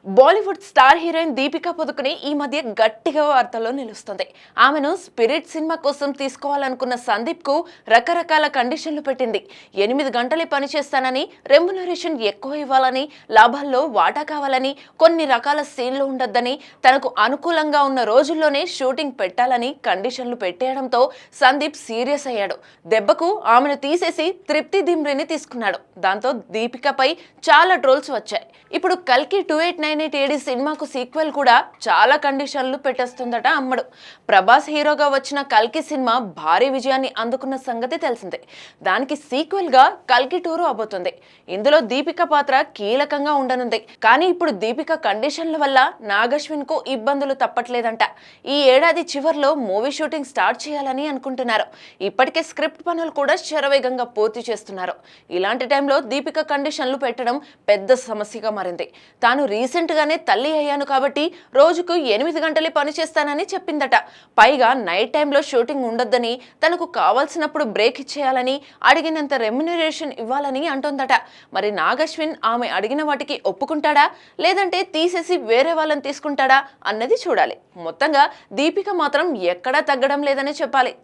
Bollywood star heroine Deepika Padukone ఈ మధ్య గట్టిగా వార్తల్లో నిలుస్తుంది. ఆమెను స్పిరిట్ సినిమా కోసం తీసుకోవాలనుకున్న సందీప్ కు రకరకాల కండిషన్లు పెట్టింది. 8 గంటలే పని చేస్తానని, రెమ్యునరేషన్ ఎక్కువ ఇవ్వాలని, లాభాల్లో వాటా కావాలని, కొన్ని రకాల సీన్లు ఉండొద్దని, తనకు అనుకూలంగా ఉన్న రోజుల్లోనే షూటింగ్ పెట్టాలని కండిషన్లు పెట్టేయడంతో సందీప్ సీరియస్ అయ్యాడు. దెబ్బకు ఆమెను తీసేసి తృప్తి దిమ్రిని తీసుకున్నాడు. దాంతో దీపికపై చాలా ట్రోల్స్ వచ్చాయి. ఇప్పుడు కల్కి 2898 AD సినిమాకు సీక్వెల్ కూడా చాలా కండిషన్లు పెట్టేస్తుందట అమ్మడు. ప్రభాస్ హీరోగా వచ్చిన కల్కి సినిమా భారీ విజయాన్ని అందుకున్న సంగతి తెలిసిందే. దానికి సీక్వెల్ గా కల్కి 2 అవబోతుంది. ఇందులో దీపిక పాత్ర కీలకంగా ఉండనుంది. కానీ ఇప్పుడు దీపిక కండిషన్ల వల్ల నాగశ్విన్ కు ఇబ్బందులు తప్పట్లేదంట. ఈ ఏడాది చివర్లో మూవీ షూటింగ్ స్టార్ట్ చేయాలని అనుకుంటున్నారు. ఇప్పటికే స్క్రిప్ట్ పనులు కూడా శరవేగంగా పూర్తి చేస్తున్నారు. ఇలాంటి టైంలో దీపిక కండిషన్లు పెట్టడం పెద్ద సమస్యగా మారింది. తాను రీసెంట్ గానే తల్లి అయ్యాను కాబట్టి రోజుకు 8 గంటలే పని చేస్తానని చెప్పిందట. పైగా నైట్ టైంలో షూటింగ్ ఉండొద్దని, తనకు కావాల్సినప్పుడు బ్రేక్ ఇచ్చేయాలని, అడిగినంత రెమ్యునరేషన్ ఇవ్వాలని అంటోందట. మరి నాగశ్విన్ ఆమె అడిగిన వాటికి ఒప్పుకుంటాడా, లేదంటే తీసేసి వేరే వాళ్ళని తీసుకుంటాడా అన్నది చూడాలి. మొత్తంగా దీపిక మాత్రం ఎక్కడా తగ్గడం లేదనే చెప్పాలి.